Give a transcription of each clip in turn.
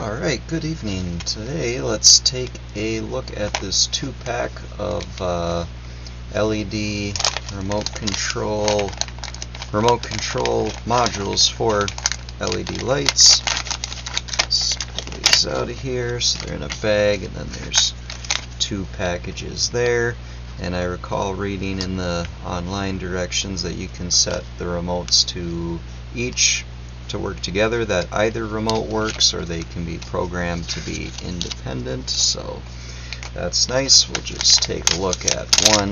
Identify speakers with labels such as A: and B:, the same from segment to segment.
A: Alright, good evening. Today let's take a look at this 2-pack of LED remote control modules for LED lights. Let's pull these out of here. So they're in a bag, and then there's 2 packages there. And I recall reading in the online directions that you can set the remotes to each to work together, that either remote works or they can be programmed to be independent. So that's nice. We'll just take a look at one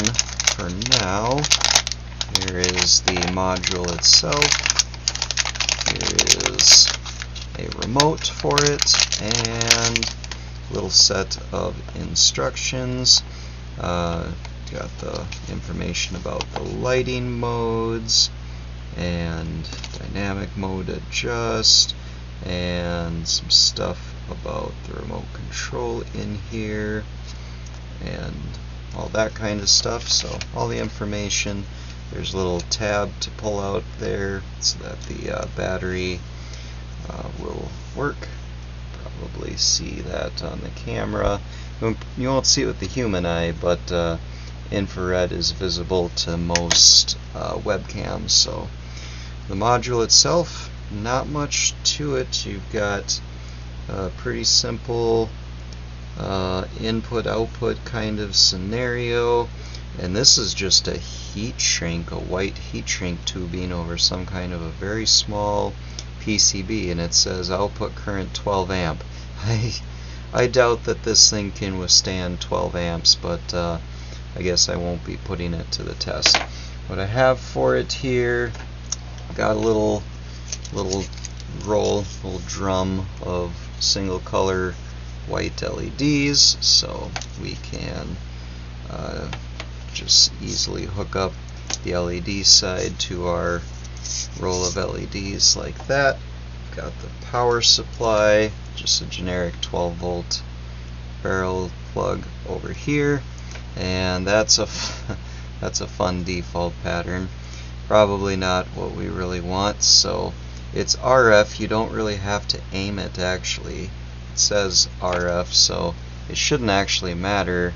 A: for now. Here is the module itself. Here is a remote for it and a little set of instructions. Got the information about the lighting modes and dynamic mode adjust, and some stuff about the remote control in here and all that kind of stuff. So all the information. There's a little tab to pull out there so that the battery will work. Probably see that on the camera. You won't see it with the human eye, but infrared is visible to most webcams. So the module itself, not much to it. You've got a pretty simple input-output kind of scenario, and this is just a heat shrink, a white heat shrink tubing over some kind of a very small PCB, and it says output current 12 amp. I doubt that this thing can withstand 12 amps, but I guess I won't be putting it to the test. What I have for it here, got a little drum of single color white LEDs, so we can just easily hook up the LED side to our roll of LEDs like that. Got the power supply, just a generic 12 volt barrel plug over here, and that's a fun default pattern. Probably not what we really want. So it's RF. You don't really have to aim it, actually. It says RF, so it shouldn't actually matter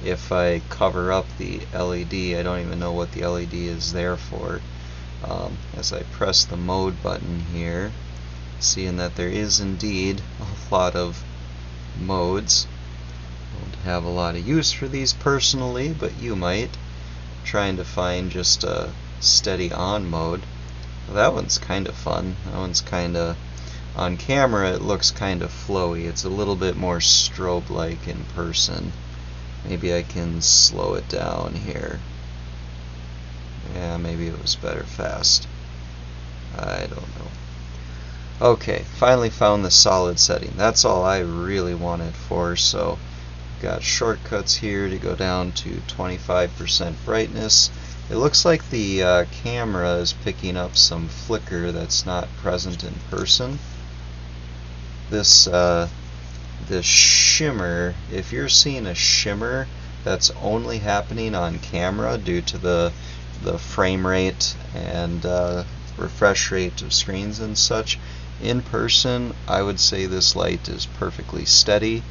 A: if I cover up the LED. I don't even know what the LED is there for. As I press the mode button here, seeing that there is indeed a lot of modes. Don't have a lot of use for these personally, but you might. Trying to find just a steady on mode. Well, that one's kind of fun. That one's kind of, on camera it looks kind of flowy. It's a little bit more strobe like in person. Maybe I can slow it down here. Yeah, maybe it was better fast. I don't know. Okay, finally found the solid setting. That's all I really wanted for, so got shortcuts here to go down to 25% brightness. It looks like the camera is picking up some flicker that's not present in person. This shimmer, if you're seeing a shimmer, that's only happening on camera due to the frame rate and refresh rate of screens and such. In person, I would say this light is perfectly steady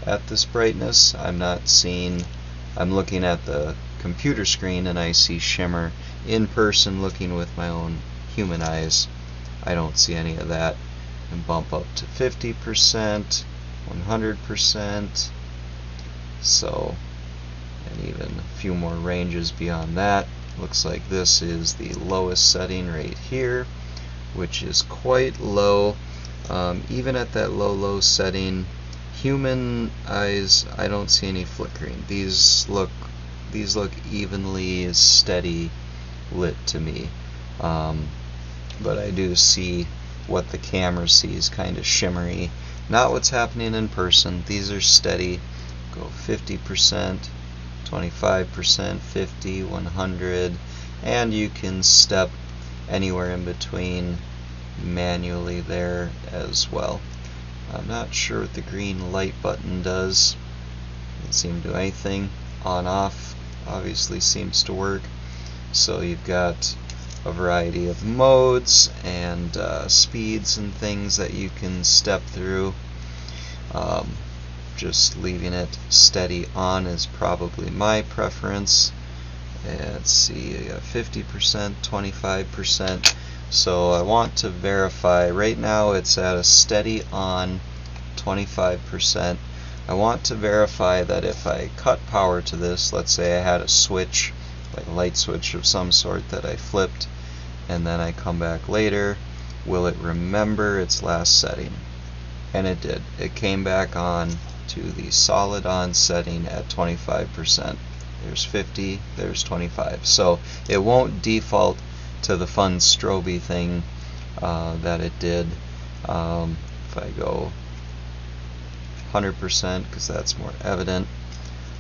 A: at this brightness. I'm looking at the computer screen and I see shimmer. In person, looking with my own human eyes, I don't see any of that. And bump up to 50%, 100%, so, and even a few more ranges beyond that. Looks like this is the lowest setting right here, which is quite low. Even at that low setting, human eyes, I don't see any flickering. These look evenly steady lit to me, but I do see what the camera sees, kind of shimmery. Not what's happening in person. These are steady. Go 50%, 25%, 50, 100, and you can step anywhere in between manually there as well. I'm not sure what the green light button does. Doesn't seem to do anything. On off obviously seems to work. So you've got a variety of modes and speeds and things that you can step through. Just leaving it steady on is probably my preference. And let's see, I got 50%, 25%. So I want to verify, right now it's at a steady on 25%. I want to verify that if I cut power to this, let's say I had a switch, like a light switch of some sort that I flipped, and then I come back later, will it remember its last setting? And it did. It came back on to the solid on setting at 25%. There's 50, there's 25. So it won't default to the fun stroby thing that it did. If I go 100%, because that's more evident,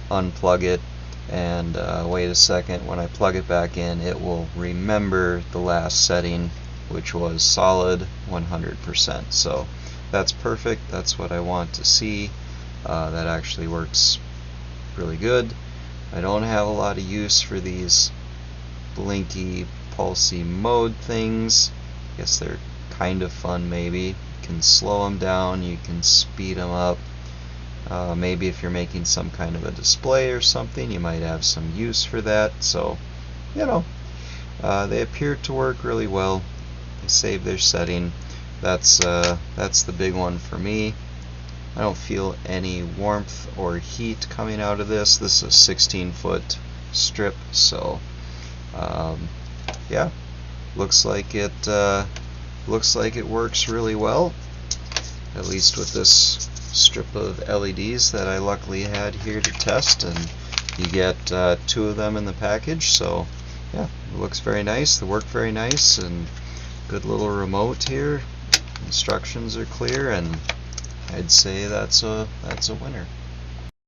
A: unplug it, and wait a second, when I plug it back in, it will remember the last setting, which was solid 100%. So that's perfect. That's what I want to see. That actually works really good. I don't have a lot of use for these blinky, pulsy mode things. I guess they're kind of fun maybe. You can slow them down, you can speed them up. Maybe if you're making some kind of a display or something, you might have some use for that. So, you know, they appear to work really well. They save their setting. That's the big one for me. I don't feel any warmth or heat coming out of this. This is a 16-foot strip, so yeah, looks like it works really well. At least with this strip of LEDs that I luckily had here to test, and you get 2 of them in the package. So yeah, it looks very nice. They work very nice, and good little remote here. Instructions are clear, and I'd say that's a winner.